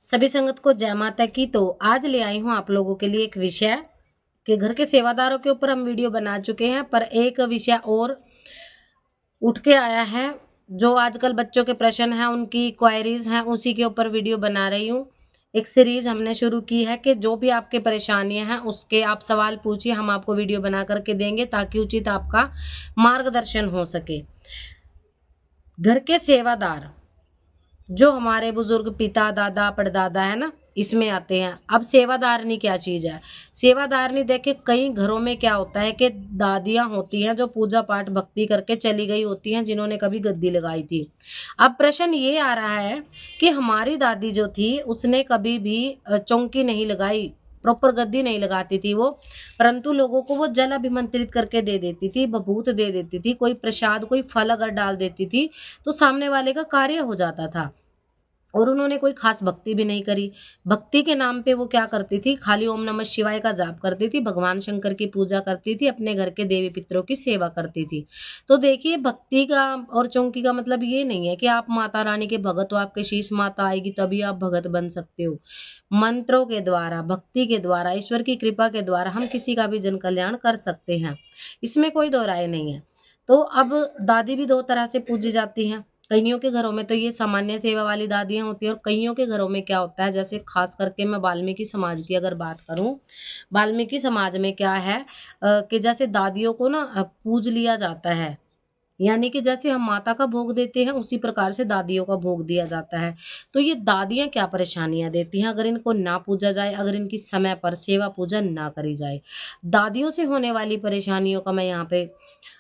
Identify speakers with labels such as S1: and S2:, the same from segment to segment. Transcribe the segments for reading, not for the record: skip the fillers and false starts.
S1: सभी संगत को जय माता की। तो आज ले आई हूँ आप लोगों के लिए एक विषय कि घर के सेवादारों के ऊपर हम वीडियो बना चुके हैं, पर एक विषय और उठ के आया है जो आजकल बच्चों के प्रश्न हैं, उनकी क्वेरीज हैं, उसी के ऊपर वीडियो बना रही हूँ। एक सीरीज हमने शुरू की है कि जो भी आपके परेशानियां हैं उसके आप सवाल पूछिए, हम आपको वीडियो बना करके देंगे ताकि उचित आपका मार्गदर्शन हो सके। घर के सेवादार जो हमारे बुजुर्ग पिता दादा परदादा है ना, इसमें आते हैं। अब सेवादारनी क्या चीज है? सेवादारनी देखे कई घरों में क्या होता है कि दादियां होती हैं जो पूजा पाठ भक्ति करके चली गई होती हैं, जिन्होंने कभी गद्दी लगाई थी। अब प्रश्न ये आ रहा है कि हमारी दादी जो थी उसने कभी भी चौकी नहीं लगाई, प्रॉपर गद्दी नहीं लगाती थी वो, परंतु लोगों को वो जल अभिमंत्रित करके दे देती थी, भभूत दे देती थी, कोई प्रसाद कोई फल अगर डाल देती थी तो सामने वाले का कार्य हो जाता था। और उन्होंने कोई खास भक्ति भी नहीं करी। भक्ति के नाम पे वो क्या करती थी, खाली ओम नमः शिवाय का जाप करती थी, भगवान शंकर की पूजा करती थी, अपने घर के देवी पितरों की सेवा करती थी। तो देखिए, भक्ति का और चौकी का मतलब ये नहीं है कि आप माता रानी के भगत हो, आपके शीश माता आएगी तभी आप भगत बन सकते हो। मंत्रों के द्वारा, भक्ति के द्वारा, ईश्वर की कृपा के द्वारा हम किसी का भी जन कल्याण कर सकते हैं, इसमें कोई दो राय नहीं है। तो अब दादी भी दो तरह से पूजी जाती हैं। कइयों के घरों में तो ये सामान्य सेवा वाली दादियाँ होती हैं, और कइयों के घरों में क्या होता है, जैसे खास करके मैं वाल्मीकि समाज की अगर बात करूं, वाल्मीकि समाज में क्या है कि जैसे दादियों को ना पूज लिया जाता है, यानी कि जैसे हम माता का भोग देते हैं उसी प्रकार से दादियों का भोग दिया जाता है। तो ये दादियाँ क्या परेशानियां देती हैं अगर इनको ना पूजा जाए, अगर इनकी समय पर सेवा पूजा ना करी जाए। दादियों से होने वाली परेशानियों का मैं यहाँ पे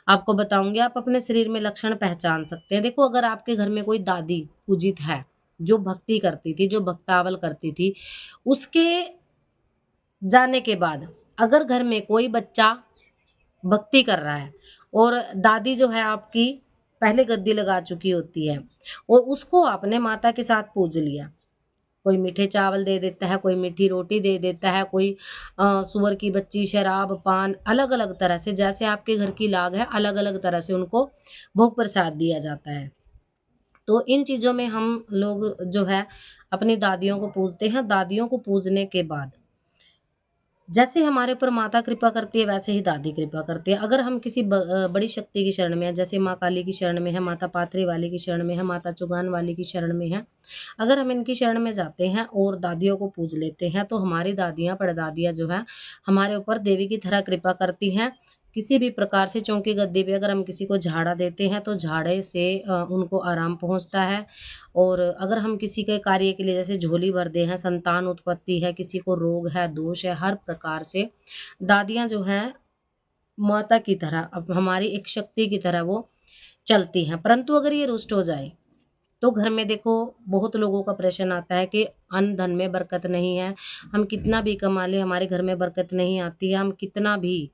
S1: आपको बताऊंगी। आप अपने शरीर में लक्षण पहचान सकते हैं। देखो, अगर आपके घर में कोई दादी पूजित है, जो भक्ति करती थी, जो भक्तावल करती थी, उसके जाने के बाद अगर घर में कोई बच्चा भक्ति कर रहा है और दादी जो है आपकी पहले गद्दी लगा चुकी होती है और उसको आपने माता के साथ पूज लिया, कोई मीठे चावल दे देता है, कोई मीठी रोटी दे देता है, कोई सुअर की बच्ची, शराब, पान, अलग अलग तरह से, जैसे आपके घर की लाग है अलग अलग तरह से उनको भोग प्रसाद दिया जाता है। तो इन चीजों में हम लोग जो है अपनी दादियों को पूजते हैं। दादियों को पूजने के बाद जैसे हमारे ऊपर माता कृपा करती है वैसे ही दादी कृपा करती है। अगर हम किसी बड़ी शक्ति की शरण में है, जैसे माँ काली की शरण में है, माता पात्री वाली की शरण में है, माता चुगान वाली की शरण में है, अगर हम इनकी शरण में जाते हैं और दादियों को पूज लेते हैं तो हमारी दादियाँ परदादियाँ जो है हमारे ऊपर देवी की तरह कृपा करती हैं। किसी भी प्रकार से चौकी गद्दी पे अगर हम किसी को झाड़ा देते हैं तो झाड़े से उनको आराम पहुंचता है। और अगर हम किसी के कार्य के लिए जैसे झोली भर दे हैं, संतान उत्पत्ति है, किसी को रोग है, दोष है, हर प्रकार से दादियाँ जो हैं माता की तरह, अब हमारी एक शक्ति की तरह वो चलती हैं। परंतु अगर ये रुष्ट हो जाए तो घर में देखो बहुत लोगों का प्रश्न आता है कि अन्न धन में बरकत नहीं है, हम कितना भी कमा ले हमारे घर में बरकत नहीं आती है, हम कितना भी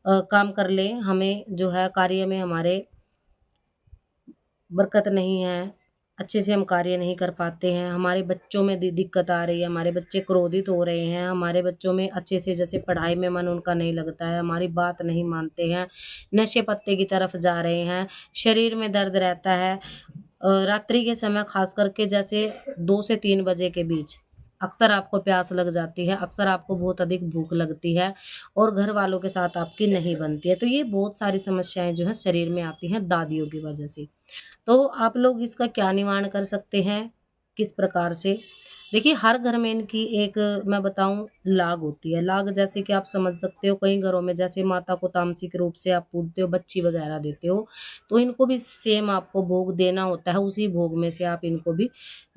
S1: काम कर ले हमें जो है कार्य में हमारे बरकत नहीं है, अच्छे से हम कार्य नहीं कर पाते हैं, हमारे बच्चों में दिक्कत आ रही है, हमारे बच्चे क्रोधित हो रहे हैं, हमारे बच्चों में अच्छे से जैसे पढ़ाई में मन उनका नहीं लगता है, हमारी बात नहीं मानते हैं, नशे पत्ते की तरफ जा रहे हैं, शरीर में दर्द रहता है। रात्रि के समय खास करके जैसे 2 से 3 बजे के बीच अक्सर आपको प्यास लग जाती है, अक्सर आपको बहुत अधिक भूख लगती है और घर वालों के साथ आपकी नहीं बनती है। तो ये बहुत सारी समस्याएं जो है शरीर में आती हैं दादियों की वजह से। तो आप लोग इसका क्या निवारण कर सकते हैं, किस प्रकार से? देखिए, हर घर में इनकी एक मैं बताऊं लाग होती है। लाग जैसे कि आप समझ सकते हो, कई घरों में जैसे माता को तामसिक रूप से आप पूजते हो, बच्ची वगैरह देते हो, तो इनको भी सेम आपको भोग देना होता है, उसी भोग में से आप इनको भी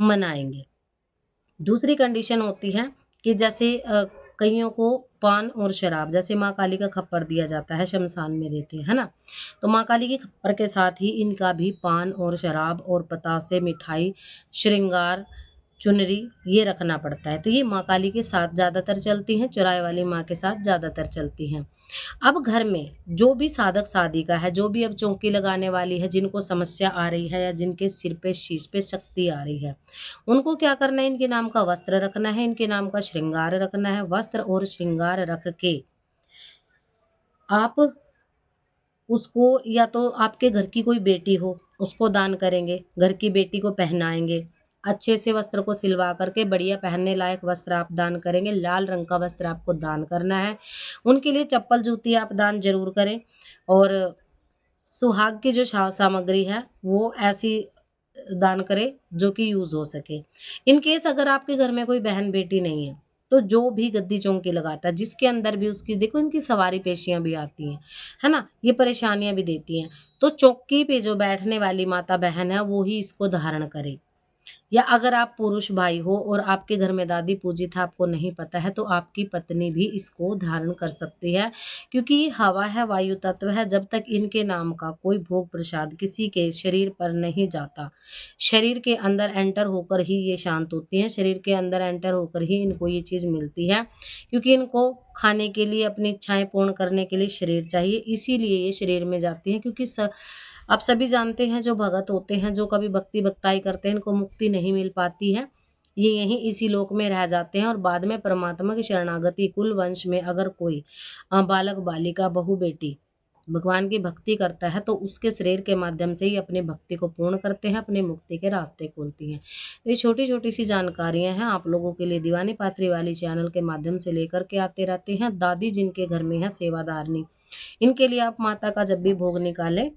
S1: मनाएंगे। दूसरी कंडीशन होती है कि जैसे कईयों को पान और शराब, जैसे माँ काली का खप्पर दिया जाता है, शमशान में देते हैं, है ना? तो माँ काली के खप्पर के साथ ही इनका भी पान और शराब और पतासे, मिठाई, श्रृंगार, चुनरी ये रखना पड़ता है। तो ये माँ काली के साथ ज़्यादातर चलती हैं, चुराए वाली माँ के साथ ज़्यादातर चलती हैं। अब घर में जो भी साधक साधिका है, जो भी अब चौकी लगाने वाली है, जिनको समस्या आ रही है या जिनके सिर पे शीश पे शक्ति आ रही है, उनको क्या करना है, इनके नाम का वस्त्र रखना है, इनके नाम का श्रृंगार रखना है। वस्त्र और श्रृंगार रख के आप उसको, या तो आपके घर की कोई बेटी हो उसको दान करेंगे, घर की बेटी को पहनाएंगे, अच्छे से वस्त्र को सिलवा करके बढ़िया पहनने लायक वस्त्र आप दान करेंगे। लाल रंग का वस्त्र आपको दान करना है। उनके लिए चप्पल जूती आप दान जरूर करें। और सुहाग की जो सामग्री है वो ऐसी दान करें जो कि यूज हो सके। इन केस अगर आपके घर में कोई बहन बेटी नहीं है, तो जो भी गद्दी चौकी लगाता है, जिसके अंदर भी उसकी देखो इनकी सवारी पेशियां भी आती हैं, है ना, ये परेशानियां भी देती हैं। तो चौकी पे जो बैठने वाली माता बहन है वो ही इसको धारण करे। या अगर आप पुरुष भाई हो और आपके घर में दादी पूजित है, आपको नहीं पता है, तो आपकी पत्नी भी इसको धारण कर सकती है। क्योंकि ये हवा है, वायु तत्व है, जब तक इनके नाम का कोई भोग प्रसाद किसी के शरीर पर नहीं जाता, शरीर के अंदर एंटर होकर ही ये शांत होती हैं, शरीर के अंदर एंटर होकर ही इनको ये चीज़ मिलती है। क्योंकि इनको खाने के लिए, अपनी इच्छाएं पूर्ण करने के लिए शरीर चाहिए, इसीलिए ये शरीर में जाती हैं। क्योंकि आप सभी जानते हैं जो भगत होते हैं, जो कभी भक्ति भक्ताई करते हैं, इनको मुक्ति नहीं मिल पाती है। ये यहीं इसी लोक में रह जाते हैं और बाद में परमात्मा की शरणागति, कुल वंश में अगर कोई बालक बालिका बहू बेटी भगवान की भक्ति करता है तो उसके शरीर के माध्यम से ही अपनी भक्ति को पूर्ण करते हैं, अपनी मुक्ति के रास्ते खोलती हैं। तो ये छोटी छोटी सी जानकारियां हैं आप लोगों के लिए दीवानी पात्री वाली चैनल के माध्यम से लेकर के आते रहते हैं। दादी जिनके घर में है सेवादारनी, इनके लिए आप माता का जब भी भोग निकालें,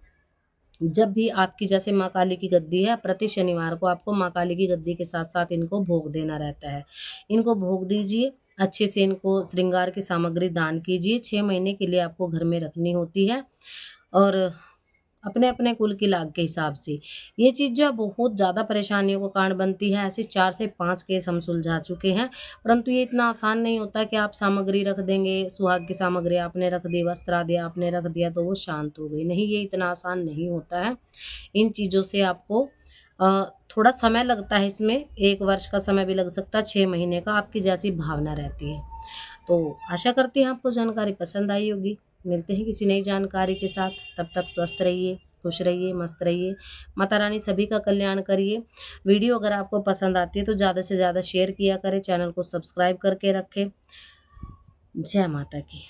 S1: जब भी आपकी जैसे माँ काली की गद्दी है, प्रति शनिवार को आपको माँ काली की गद्दी के साथ साथ इनको भोग देना रहता है। इनको भोग दीजिए, अच्छे से इनको श्रृंगार की सामग्री दान कीजिए। 6 महीने के लिए आपको घर में रखनी होती है और अपने अपने कुल की लाग के हिसाब से। ये चीज़ जो है बहुत ज़्यादा परेशानियों का कारण बनती है। ऐसे 4 से 5 केस हम सुलझा चुके हैं, परंतु ये इतना आसान नहीं होता कि आप सामग्री रख देंगे, सुहाग की सामग्री आपने रख दी, वस्त्र आदि आपने रख दिया तो वो शांत हो गई। नहीं, ये इतना आसान नहीं होता है। इन चीज़ों से आपको थोड़ा समय लगता है, इसमें 1 वर्ष का समय भी लग सकता है, 6 महीने का, आपकी जैसी भावना रहती है। तो आशा करती हैं आपको जानकारी पसंद आई होगी। मिलते हैं किसी नई जानकारी के साथ, तब तक स्वस्थ रहिए, खुश रहिए, मस्त रहिए। माता रानी सभी का कल्याण करिए। वीडियो अगर आपको पसंद आती है तो ज़्यादा से ज़्यादा शेयर किया करें, चैनल को सब्सक्राइब करके रखें। जय माता की।